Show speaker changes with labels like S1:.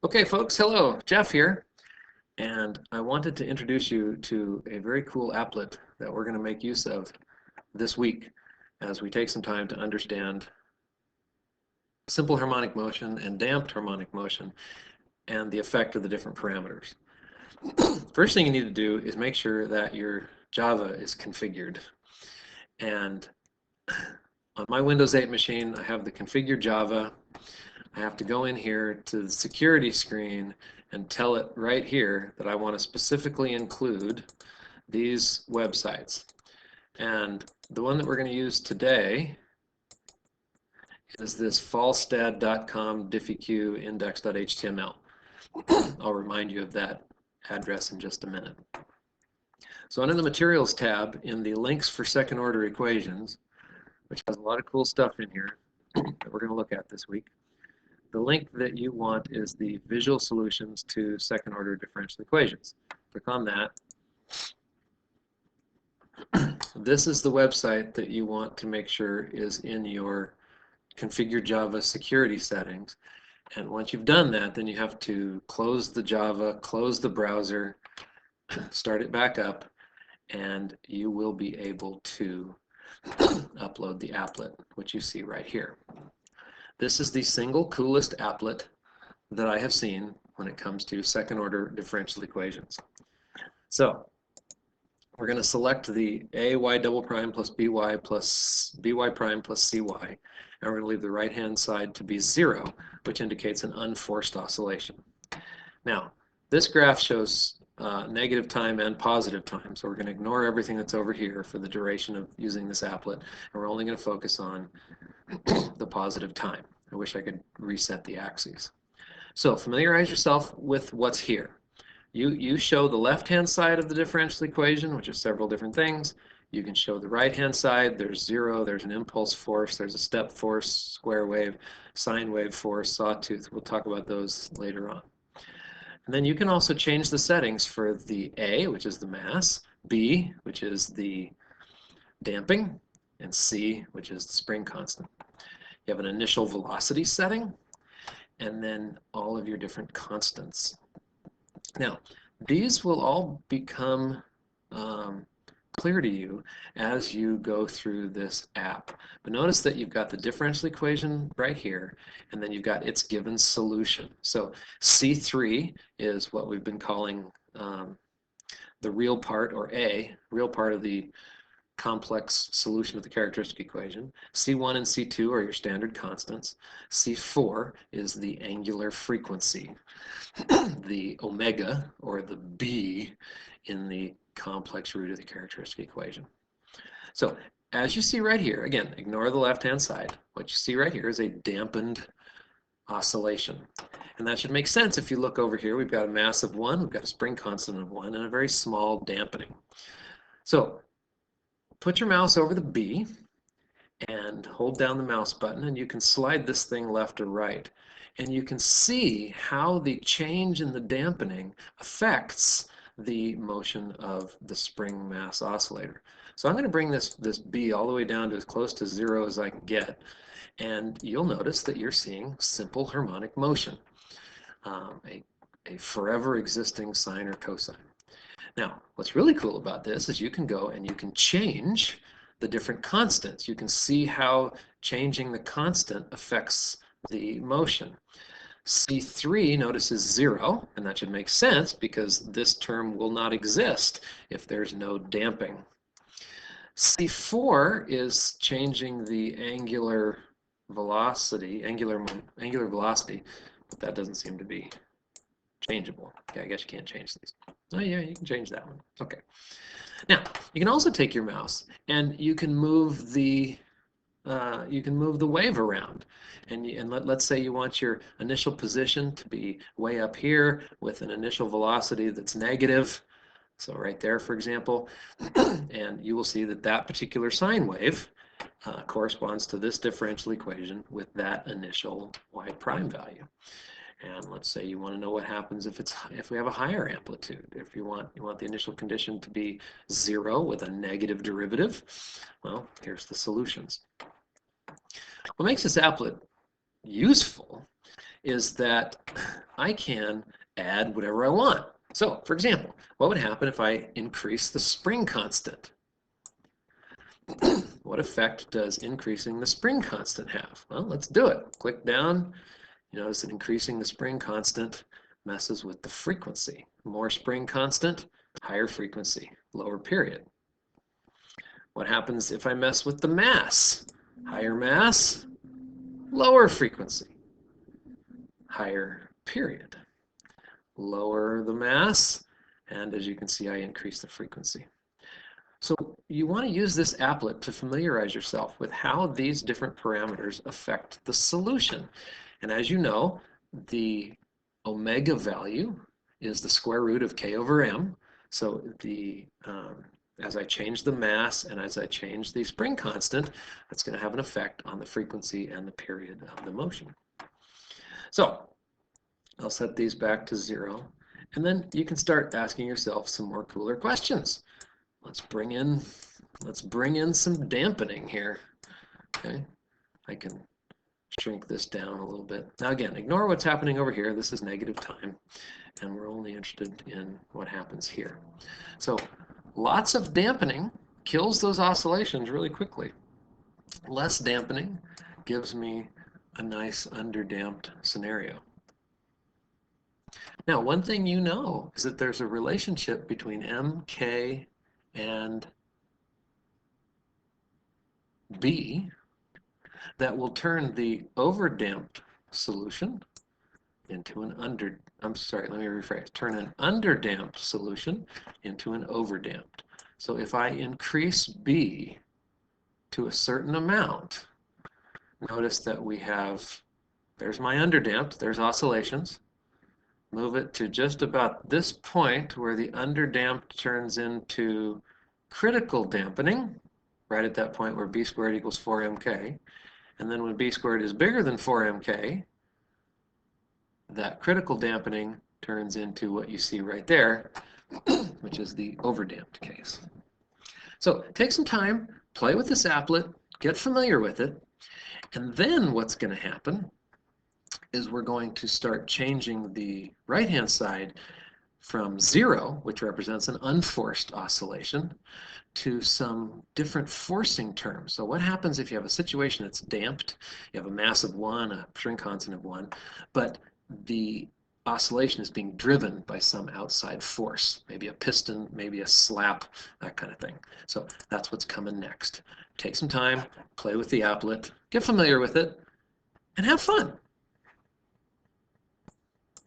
S1: Okay, folks, hello, Jeff here, and I wanted to introduce you to a very cool applet that we're going to make use of this week as we take some time to understand simple harmonic motion and damped harmonic motion and the effect of the different parameters. First thing you need to do is make sure that your Java is configured. And on my Windows 8 machine, I have the configured Java. I have to go in here to the security screen and tell it right here that I want to specifically include these websites. And the one that we're going to use today is this falstad.com diffeq index.html. I'll remind you of that address in just a minute. So under the Materials tab in the Links for Second Order Equations, which has a lot of cool stuff in here that we're going to look at this week, the link that you want is the Visual Solutions to Second Order Differential Equations. Click on that. This is the website that you want to make sure is in your Configure Java security settings. And once you've done that, then you have to close the Java, close the browser, start it back up, and you will be able to upload the applet, which you see right here. This is the single coolest applet that I have seen when it comes to second order differential equations. So we're going to select the AY double prime plus BY prime plus CY, and we're going to leave the right hand side to be 0, which indicates an unforced oscillation. Now, this graph shows negative time and positive time, so we're going to ignore everything that's over here for the duration of using this applet, and we're only going to focus on the positive time. I wish I could reset the axes. So familiarize yourself with what's here. You show the left-hand side of the differential equation, which is several different things. You can show the right-hand side. There's 0, there's an impulse force, there's a step force, square wave, sine wave force, sawtooth. We'll talk about those later on. And then you can also change the settings for the A, which is the mass, B, which is the damping, and C, which is the spring constant. You have an initial velocity setting, and then all of your different constants. Now, these will all become clear to you as you go through this app. But notice that you've got the differential equation right here, and then you've got its given solution. So C3 is what we've been calling the real part, or A, real part of the complex solution of the characteristic equation. C1 and C2 are your standard constants. C4 is the angular frequency, the omega, or the B, in the complex root of the characteristic equation. So as you see right here, again, ignore the left-hand side. What you see right here is a dampened oscillation. And that should make sense if you look over here. We've got a mass of 1, we've got a spring constant of 1, and a very small dampening. So put your mouse over the B and hold down the mouse button, and you can slide this thing left or right. And you can see how the change in the dampening affects the motion of the spring mass oscillator. So I'm going to bring this B all the way down to as close to 0 as I can get. And you'll notice that you're seeing simple harmonic motion, a forever existing sine or cosine. Now, what's really cool about this is you can go and you can change the different constants. You can see how changing the constant affects the motion. C3, notice, is 0, and that should make sense because this term will not exist if there's no damping. C4 is changing the angular velocity, but that doesn't seem to be changeable. Okay, I guess you can't change these. Oh yeah, you can change that one. Okay. Now, you can also take your mouse and you can move the wave around. And let's say you want your initial position to be way up here with an initial velocity that's negative. So right there, for example, and you will see that that particular sine wave corresponds to this differential equation with that initial y prime value. And let's say you want to know what happens if we have a higher amplitude. If you want the initial condition to be 0 with a negative derivative, well, here's the solutions. What makes this applet useful is that I can add whatever I want. So, for example, what would happen if I increase the spring constant? What effect does increasing the spring constant have? Well, let's do it. Click down. You notice that increasing the spring constant messes with the frequency. More spring constant, higher frequency, lower period. What happens if I mess with the mass? Higher mass, lower frequency, higher period. Lower the mass, and as you can see, I increase the frequency. So you want to use this applet to familiarize yourself with how these different parameters affect the solution. And as you know, the omega value is the square root of k over m. So as I change the mass and as I change the spring constant, that's going to have an effect on the frequency and the period of the motion. So I'll set these back to 0, and then you can start asking yourself some more cooler questions. Let's bring in some dampening here. Okay, I can shrink this down a little bit. Now again, ignore what's happening over here. This is negative time, and we're only interested in what happens here. So lots of dampening kills those oscillations really quickly. Less dampening gives me a nice underdamped scenario. Now, one thing you know is that there's a relationship between M, K, and B that will turn the overdamped solution into an turn an underdamped solution into an overdamped. So if I increase B to a certain amount, notice that we have, there's my underdamped, there's oscillations. Move it to just about this point where the underdamped turns into critical dampening, right at that point where B squared equals 4mk. And then when B squared is bigger than 4mk, that critical dampening turns into what you see right there, which is the overdamped case. So take some time, play with this applet, get familiar with it, and then what's going to happen is we're going to start changing the right-hand side from 0, which represents an unforced oscillation, to some different forcing terms. So what happens if you have a situation that's damped, you have a mass of 1, a shrink constant of 1, but the oscillation is being driven by some outside force, maybe a piston, maybe a slap, that kind of thing. So that's what's coming next. Take some time, play with the applet, get familiar with it, and have fun.